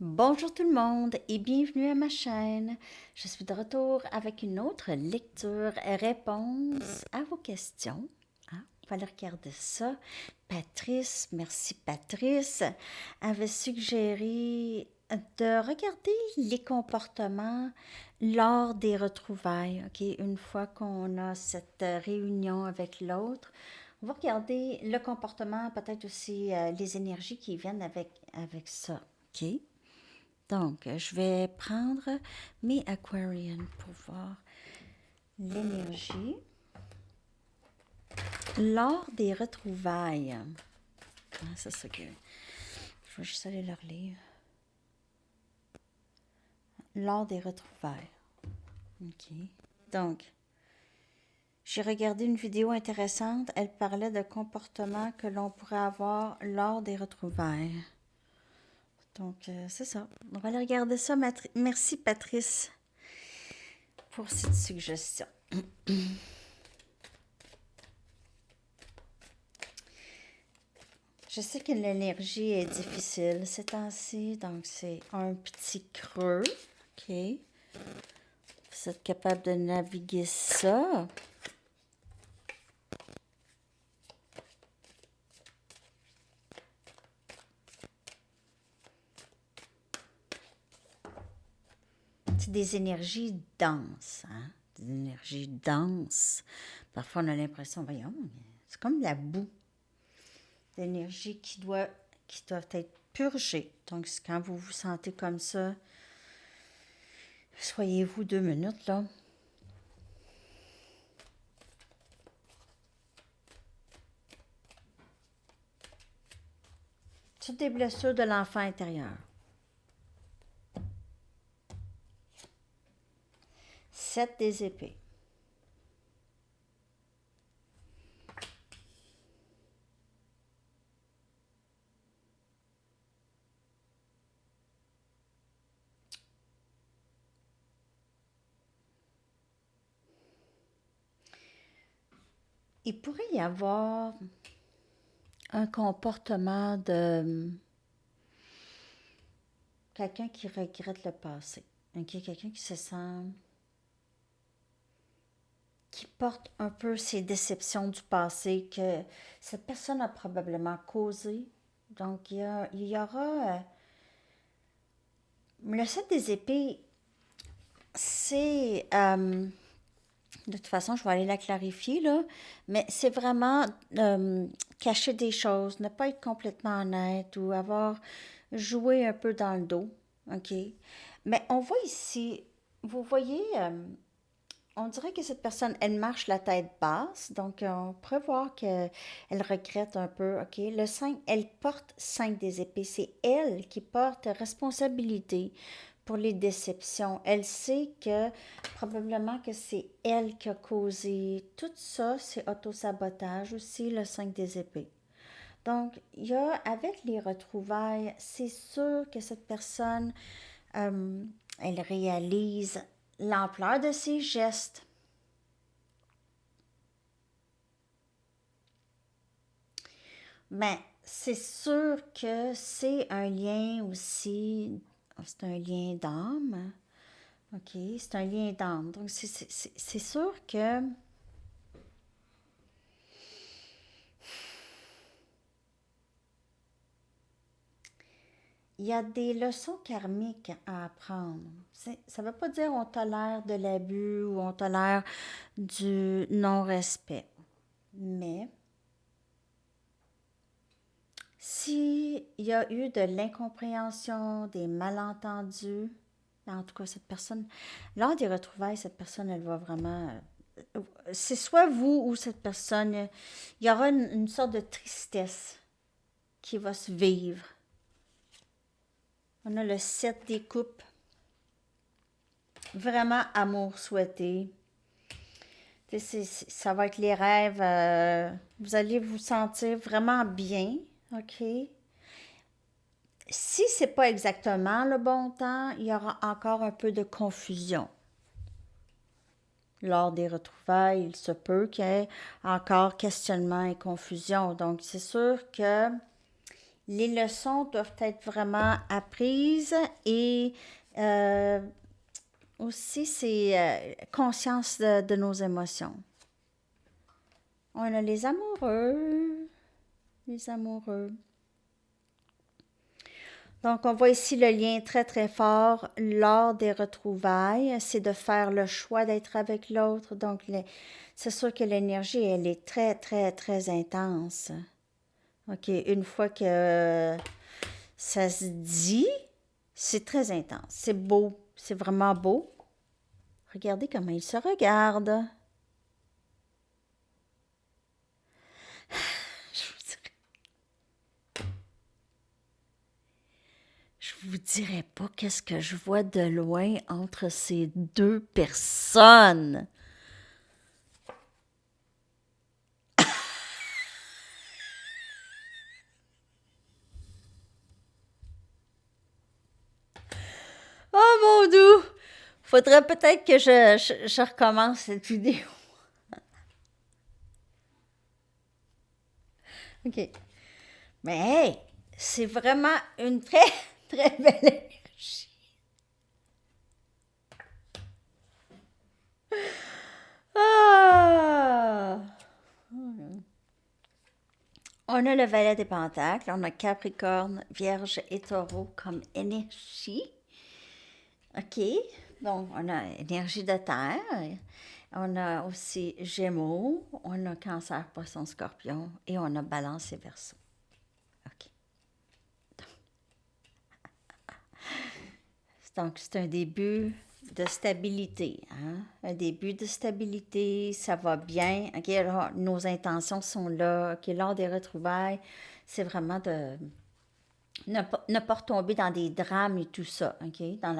Bonjour tout le monde et bienvenue à ma chaîne. Je suis de retour avec une autre lecture-réponse à vos questions. On va aller regarder ça. Patrice, merci Patrice, avait suggéré de regarder les comportements lors des retrouvailles. Ok, une fois qu'on a cette réunion avec l'autre, on va regarder le comportement, peut-être aussi les énergies qui viennent avec ça. Ok? Donc, je vais prendre mes Aquarian pour voir l'énergie lors des retrouvailles. C'est ça que je vais juste aller leur lire. Lors des retrouvailles. OK. Donc, j'ai regardé une vidéo intéressante. Elle parlait de comportements que l'on pourrait avoir lors des retrouvailles. Donc, c'est ça. On va aller regarder ça. Merci, Patrice, pour cette suggestion. Je sais que l'énergie est difficile ces temps-ci, donc c'est un petit creux. OK. Vous êtes capable de naviguer ça. C'est des énergies denses, hein? Des énergies denses. Parfois, on a l'impression, voyons, c'est comme de la boue. D'énergie qui doivent être purgées. Donc, quand vous vous sentez comme ça, soyez-vous 2 minutes, là. Toutes des blessures de l'enfant intérieur. 7 des épées. Il pourrait y avoir un comportement de quelqu'un qui regrette le passé. Okay? Quelqu'un qui se sent, qui porte un peu ses déceptions du passé que cette personne a probablement causé. Donc, il y aura le 7 des épées, c'est de toute façon, je vais aller la clarifier, là. Mais c'est vraiment cacher des choses, ne pas être complètement honnête ou avoir joué un peu dans le dos. OK? Mais on voit ici, vous voyez, on dirait que cette personne, elle marche la tête basse. Donc, on pourrait voir qu'elle regrette un peu. OK? Le 5, elle porte 5 des épées. C'est elle qui porte responsabilité pour les déceptions. Elle sait que probablement que c'est elle qui a causé tout ça. C'est autosabotage aussi, le 5 des épées. Donc, il y a, avec les retrouvailles, c'est sûr que cette personne, elle réalise l'ampleur de ses gestes. Mais c'est sûr que c'est un lien aussi, c'est un lien d'âme. OK, c'est un lien d'âme. Donc, c'est sûr que il y a des leçons karmiques à apprendre. Ça ne veut pas dire on tolère de l'abus ou on tolère du non-respect. Mais s'il y a eu de l'incompréhension, des malentendus, en tout cas, cette personne, lors des retrouvailles, cette personne, elle va vraiment... c'est soit vous ou cette personne, il y aura une sorte de tristesse qui va se vivre. On a le 7 des coupes. Vraiment amour souhaité. Ça va être les rêves. Vous allez vous sentir vraiment bien. OK? Si c'est pas exactement le bon temps, il y aura encore un peu de confusion. Lors des retrouvailles, il se peut qu'il y ait encore questionnement et confusion. Donc, c'est sûr que Les leçons doivent être vraiment apprises et euh, aussi c'est conscience de nos émotions. On a les amoureux. Les amoureux. Donc, on voit ici le lien très, très fort lors des retrouvailles. C'est de faire le choix d'être avec l'autre. Donc, c'est sûr que l'énergie, elle est très, très, très intense. OK, une fois que ça se dit, c'est très intense. C'est beau. C'est vraiment beau. Regardez comment ils se regardent. Je vous dirais, je vous dirais pas qu'est-ce que je vois de loin entre ces deux personnes. Oh mon Dieu! Faudrait peut-être que je recommence cette vidéo. OK. Mais hey, c'est vraiment une très, très belle énergie. Ah! On a le valet des pentacles, on a Capricorne, Vierge et Taureau comme énergie. OK. Donc, on a énergie de terre. On a aussi Gémeaux, on a Cancer, Poisson, Scorpion et on a Balance et Verseau. OK. Donc, c'est un début de stabilité. Hein? Un début de stabilité, ça va bien. OK, alors, nos intentions sont là. OK, lors des retrouvailles, c'est vraiment de ne pas retomber dans des drames et tout ça. OK, dans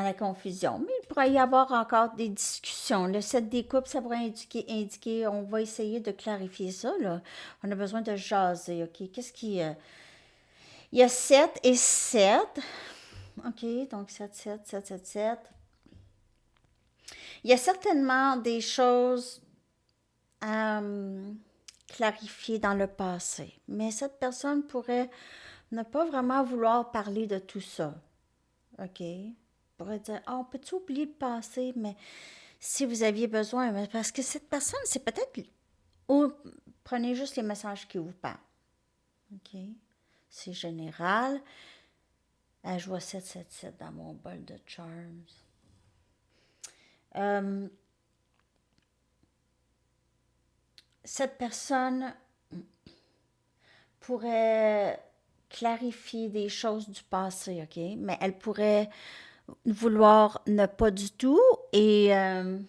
la confusion. Mais il pourrait y avoir encore des discussions. Le 7 des coupes, ça pourrait indiquer, on va essayer de clarifier ça. Là. On a besoin de jaser. OK, qu'est-ce qui... il y a 7 et 7. OK, donc 7, 7, 7, 7, 7. Il y a certainement des choses à clarifier dans le passé, mais cette personne pourrait ne pas vraiment vouloir parler de tout ça. OK? Pourrait dire, ah, on peut-tu oublier le passé, mais si vous aviez besoin, mais parce que cette personne, c'est peut-être, ou prenez juste les messages qui vous parlent. OK? C'est général. Ah, je vois 777 dans mon bol de Charms. Cette personne pourrait clarifier des choses du passé, OK? Mais elle pourrait vouloir ne pas du tout et elle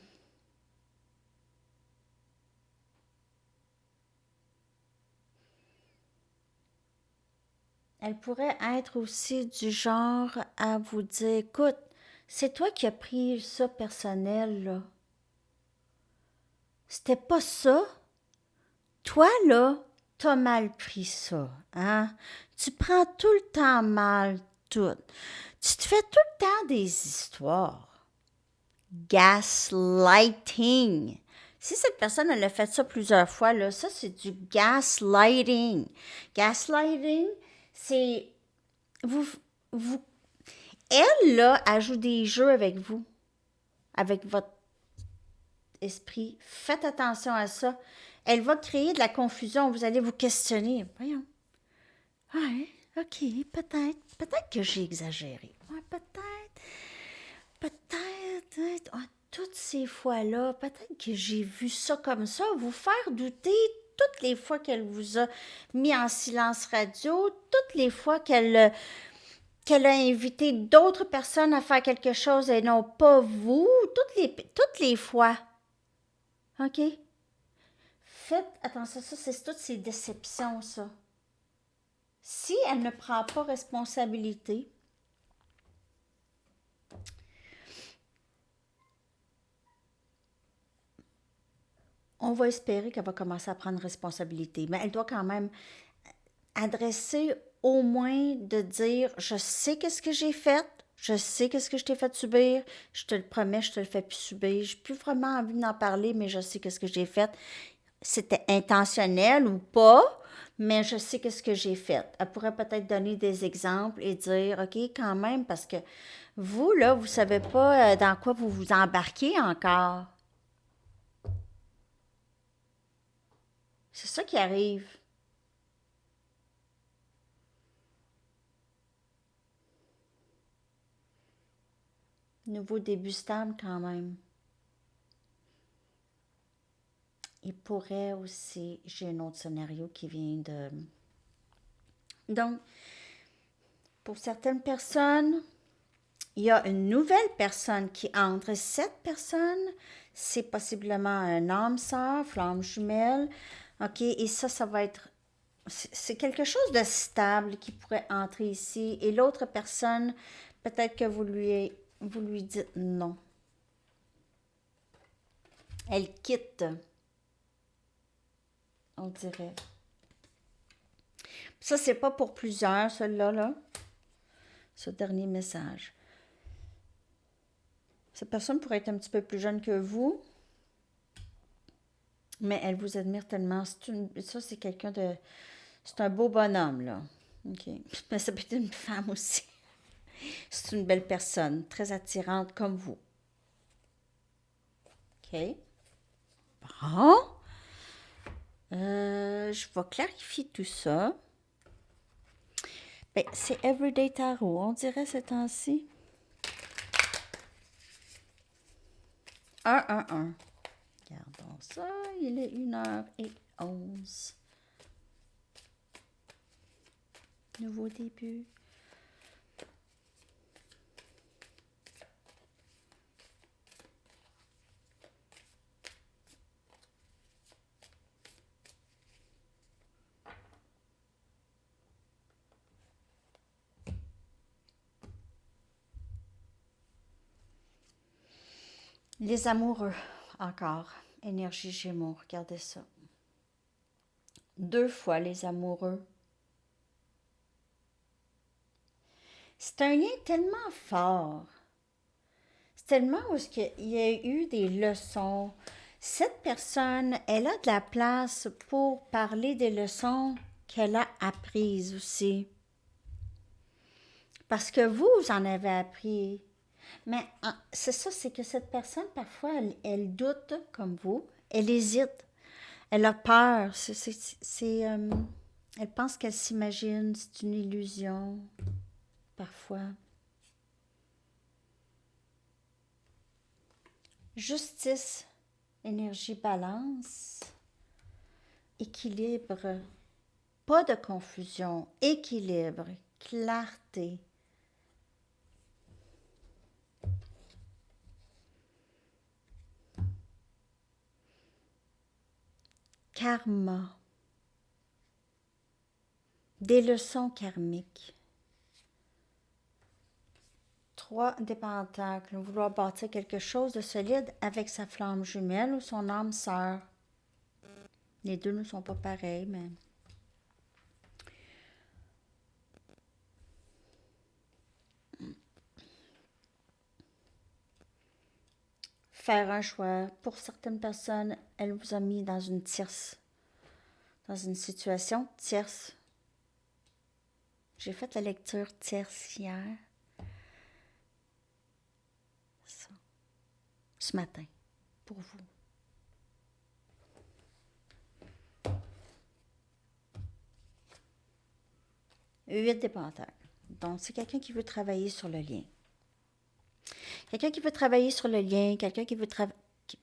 pourrait être aussi du genre à vous dire, écoute, c'est toi qui as pris ça personnel, là. C'était pas ça. Toi, là, t'as mal pris ça, hein? Tu prends tout le temps mal tout. Tu te fais tout le temps des histoires. Gaslighting. Si cette personne, elle a fait ça plusieurs fois, là, ça, c'est du gaslighting. Gaslighting, c'est... Vous, vous, elle, là, elle joue des jeux avec vous, avec votre esprit. Faites attention à ça. Elle va créer de la confusion. Vous allez vous questionner. Voyons. Ouais, OK, peut-être. Peut-être que j'ai exagéré. Ouais, peut-être. Peut-être. Ah, toutes ces fois-là, peut-être que j'ai vu ça comme ça. Vous faire douter toutes les fois qu'elle vous a mis en silence radio, toutes les fois qu'elle a invité d'autres personnes à faire quelque chose et non pas vous, toutes les fois. OK? Faites attention, ça, c'est toutes ces déceptions, ça. Si elle ne prend pas responsabilité, on va espérer qu'elle va commencer à prendre responsabilité. Mais elle doit quand même adresser au moins de dire, je sais qu'est-ce que j'ai fait, je sais qu'est-ce que je t'ai fait subir, je te le promets, je te le fais plus subir. J'ai plus vraiment envie d'en parler, mais je sais qu'est-ce que j'ai fait. C'était intentionnel ou pas. mais je sais qu'est-ce que j'ai fait. Elle pourrait peut-être donner des exemples et dire, OK, quand même, parce que vous, là, vous savez pas dans quoi vous vous embarquez encore. C'est ça qui arrive. Nouveau début stable quand même. Il pourrait aussi, j'ai un autre scénario qui vient de... Donc, pour certaines personnes, il y a une nouvelle personne qui entre. Cette personne, c'est possiblement un âme sœur, flamme jumelle. OK, et ça va être... C'est quelque chose de stable qui pourrait entrer ici. Et l'autre personne, peut-être que vous lui dites non. Elle quitte, on dirait. Ça, c'est pas pour plusieurs, celui-là, là. Ce dernier message. Cette personne pourrait être un petit peu plus jeune que vous, mais elle vous admire tellement. Ça, c'est quelqu'un de... C'est un beau bonhomme, là. OK. Mais ça peut être une femme aussi. C'est une belle personne, très attirante comme vous. OK. Bon. Je vais clarifier tout ça. Ben, c'est Everyday Tarot, on dirait ces temps-ci. 1-1-1. Regardons ça. Il est 1h11. Nouveau début. Les amoureux, encore. Énergie Gémeaux, regardez ça. 2 fois les amoureux. C'est un lien tellement fort. C'est tellement où il y a eu des leçons. Cette personne, elle a de la place pour parler des leçons qu'elle a apprises aussi. Parce que vous en avez appris. Mais c'est ça, c'est que cette personne, parfois, elle doute comme vous. Elle hésite. Elle a peur. Elle pense qu'elle s'imagine. C'est une illusion, parfois. Justice, énergie balance, équilibre, pas de confusion, équilibre, clarté. Karma, des leçons karmiques. 3 des pentacles, vouloir bâtir quelque chose de solide avec sa flamme jumelle ou son âme sœur. Les deux ne sont pas pareils, mais... Faire un choix. Pour certaines personnes, elle vous a mis dans une tierce, dans une situation tierce. J'ai fait la lecture tierce hier. Ça. Ce matin, pour vous. Huit des pentacles. Donc, c'est quelqu'un qui veut travailler sur le lien. Quelqu'un qui veut travailler sur le lien, quelqu'un qui veut travailler...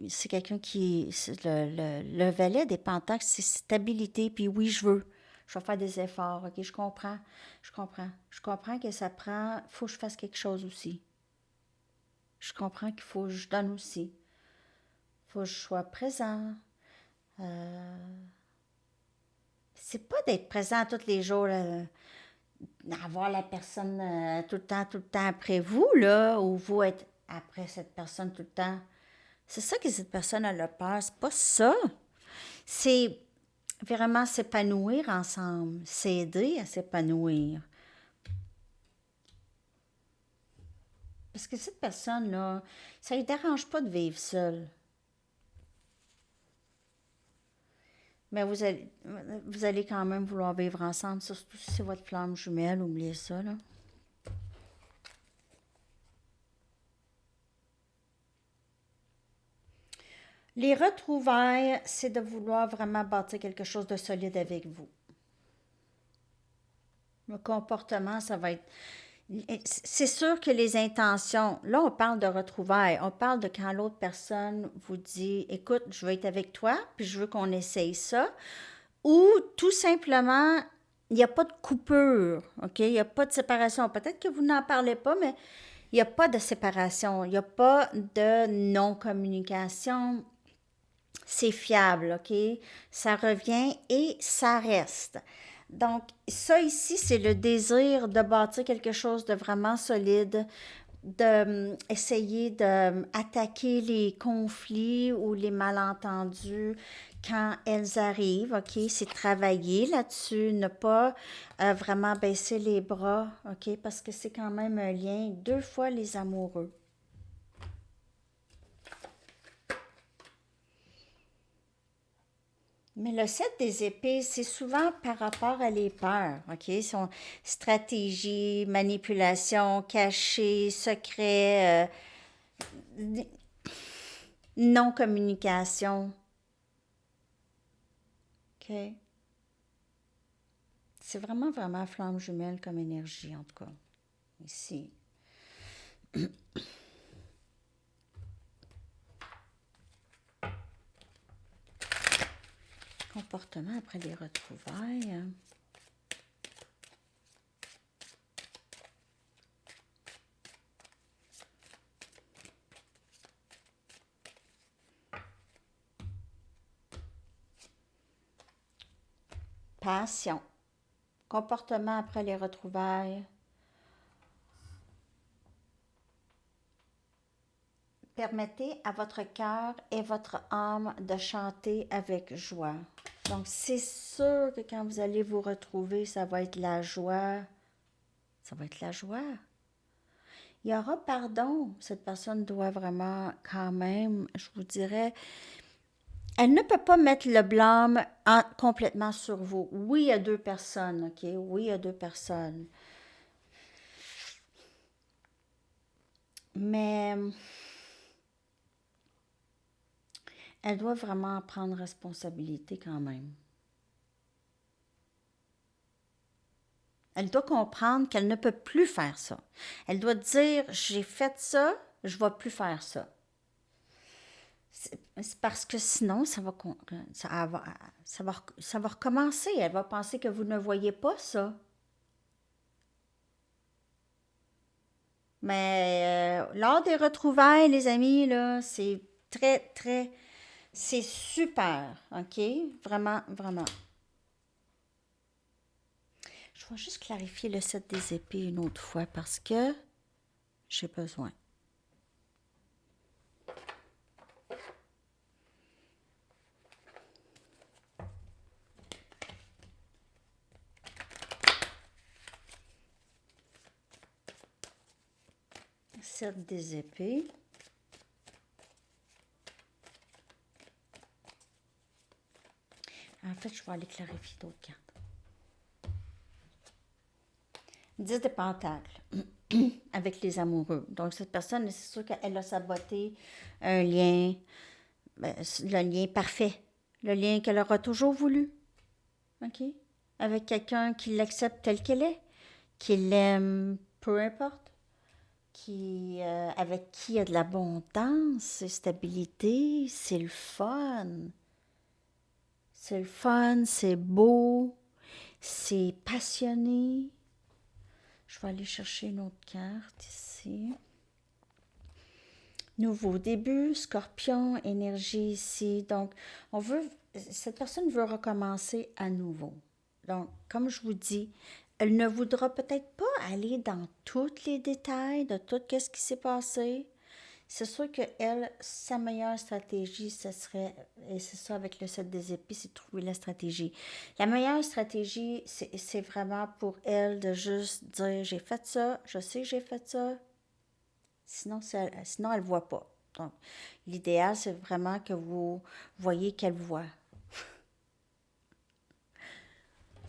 C'est quelqu'un qui... Le valet des pentacles, c'est stabilité, puis oui, je veux. Je vais faire des efforts, OK? Je comprends. Je comprends. Je comprends que ça prend... Il faut que je fasse quelque chose aussi. Je comprends qu'il faut que je donne aussi. Il faut que je sois présent. C'est pas d'être présent tous les jours, là, avoir la personne tout le temps après vous, là, ou vous être après cette personne tout le temps. C'est ça que cette personne a le peur. C'est pas ça. C'est vraiment s'épanouir ensemble, s'aider à s'épanouir. Parce que cette personne-là, ça ne lui dérange pas de vivre seule. Mais vous allez quand même vouloir vivre ensemble, surtout si c'est votre flamme jumelle, oubliez ça, là. Les retrouvailles, c'est de vouloir vraiment bâtir quelque chose de solide avec vous. Le comportement, ça va être... C'est sûr que les intentions, là, on parle de retrouvailles, on parle de quand l'autre personne vous dit, écoute, je veux être avec toi, puis je veux qu'on essaye ça, ou tout simplement, il n'y a pas de coupure, OK? Il n'y a pas de séparation. Peut-être que vous n'en parlez pas, mais il n'y a pas de séparation, il n'y a pas de non-communication. C'est fiable, OK? Ça revient et ça reste. Donc, ça ici, c'est le désir de bâtir quelque chose de vraiment solide, de essayer d'attaquer les conflits ou les malentendus quand elles arrivent, OK? C'est travailler là-dessus, ne pas vraiment baisser les bras, OK? Parce que c'est quand même un lien, deux fois les amoureux. Mais le 7 des épées, c'est souvent par rapport à les peurs, OK? Son stratégie, manipulation, caché, secret, non-communication, OK? C'est vraiment, vraiment flamme jumelle comme énergie, en tout cas, ici. Comportement après les retrouvailles. Passion. Comportement après les retrouvailles. Permettez à votre cœur et votre âme de chanter avec joie. Donc, c'est sûr que quand vous allez vous retrouver, ça va être la joie. Ça va être la joie. Il y aura pardon. Cette personne doit vraiment, quand même, je vous dirais, elle ne peut pas mettre le blâme complètement sur vous. Oui, il y a deux personnes, OK? Oui, il y a deux personnes. Mais elle doit vraiment prendre responsabilité quand même. Elle doit comprendre qu'elle ne peut plus faire ça. Elle doit dire, j'ai fait ça, je ne vais plus faire ça. C'est parce que sinon, ça va recommencer. Elle va penser que vous ne voyez pas ça. Mais lors des retrouvailles, les amis, là, c'est très, très, c'est super, OK? Vraiment, vraiment. Je vais juste clarifier le 7 des épées une autre fois parce que j'ai besoin. Sept des épées. En fait, je vais aller clarifier d'autres cartes. 10 de pentacles avec les amoureux. Donc, cette personne, c'est sûr qu'elle a saboté un lien, le lien parfait, le lien qu'elle aura toujours voulu, OK? Avec quelqu'un qui l'accepte tel qu'elle est, qui l'aime, peu importe, avec qui il y a de l'abondance, stabilité, c'est le fun. C'est le fun, c'est beau, c'est passionné. Je vais aller chercher une autre carte ici. Nouveau début, scorpion, énergie ici. Donc, cette personne veut recommencer à nouveau. Donc, comme je vous dis, elle ne voudra peut-être pas aller dans tous les détails de tout ce qui s'est passé. C'est sûr que elle, sa meilleure stratégie, ce serait, et c'est ça avec le 7 des épées, c'est de trouver la stratégie. La meilleure stratégie, c'est vraiment pour elle de juste dire, j'ai fait ça, je sais que j'ai fait ça, sinon elle ne voit pas. Donc, l'idéal, c'est vraiment que vous voyez qu'elle voit.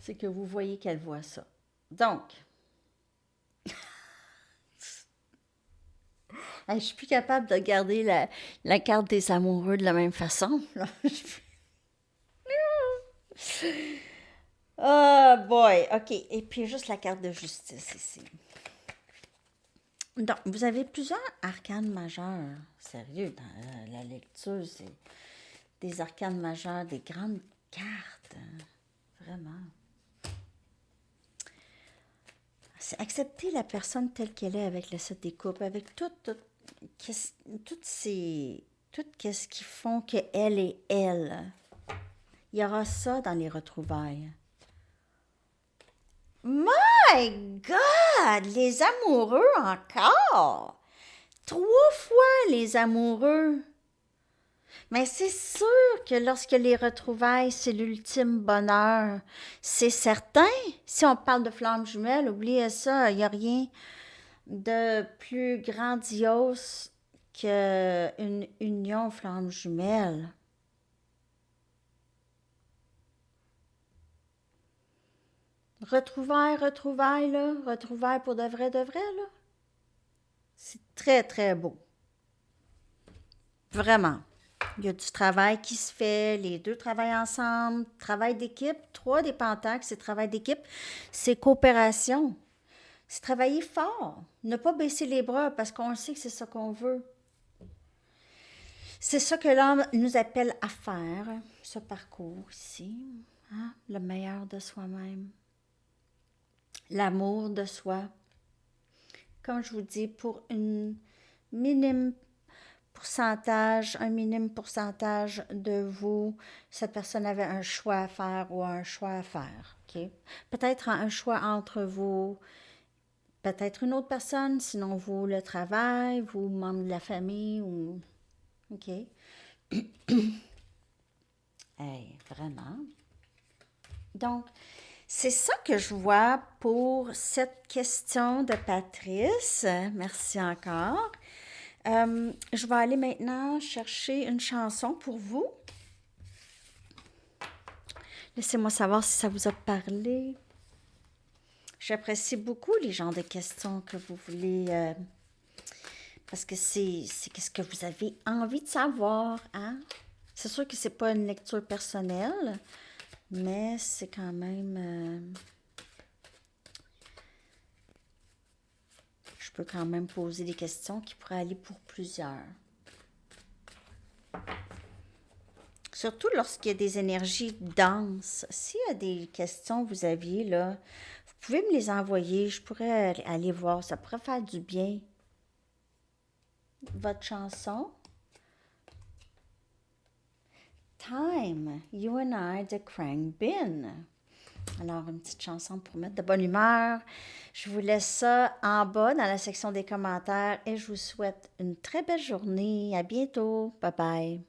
c'est que vous voyez qu'elle voit ça. Donc, je suis plus capable de garder la carte des amoureux de la même façon. Là. Oh boy, ok. Et puis juste la carte de justice ici. Donc, vous avez plusieurs arcanes majeurs. Sérieux, dans la lecture, c'est des arcanes majeurs, des grandes cartes. Vraiment. C'est accepter la personne telle qu'elle est avec le 7 des coupes, avec toutes ces... Tout ce qui font qu'elle est elle. Il y aura ça dans les retrouvailles. My God! Les amoureux encore! 3 fois les amoureux! Mais c'est sûr que lorsque les retrouvailles, c'est l'ultime bonheur. C'est certain. Si on parle de flammes jumelles, oubliez ça. Il n'y a rien de plus grandiose qu'une union flamme jumelle. Retrouvailles, là. Retrouvailles pour de vrai, là. C'est très, très beau. Vraiment. Il y a du travail qui se fait, les deux travaillent ensemble, travail d'équipe, 3 des pentacles, c'est travail d'équipe, c'est coopération, c'est travailler fort, ne pas baisser les bras parce qu'on sait que c'est ça qu'on veut. C'est ça que l'homme nous appelle à faire, ce parcours ici, hein? Le meilleur de soi-même, l'amour de soi. Comme je vous dis, pour un minime pourcentage de vous, cette personne avait un choix à faire ou un choix à faire. Okay? Peut-être un choix entre vous, peut-être une autre personne, sinon vous, le travail, vous, membres de la famille. Ou... OK. Hey, vraiment. Donc, c'est ça que je vois pour cette question de Patrice. Merci encore. Je vais aller maintenant chercher une chanson pour vous. Laissez-moi savoir si ça vous a parlé. J'apprécie beaucoup les genres de questions que vous voulez, parce que c'est ce que vous avez envie de savoir, hein? C'est sûr que c'est pas une lecture personnelle, mais c'est quand même... je peux quand même poser des questions qui pourraient aller pour plusieurs. Surtout lorsqu'il y a des énergies denses. S'il y a des questions que vous aviez, là, vous pouvez me les envoyer. Je pourrais aller voir. Ça pourrait faire du bien. Votre chanson. Time, You and I de Khruangbin. Alors, une petite chanson pour mettre de bonne humeur. Je vous laisse ça en bas dans la section des commentaires et je vous souhaite une très belle journée. À bientôt. Bye bye.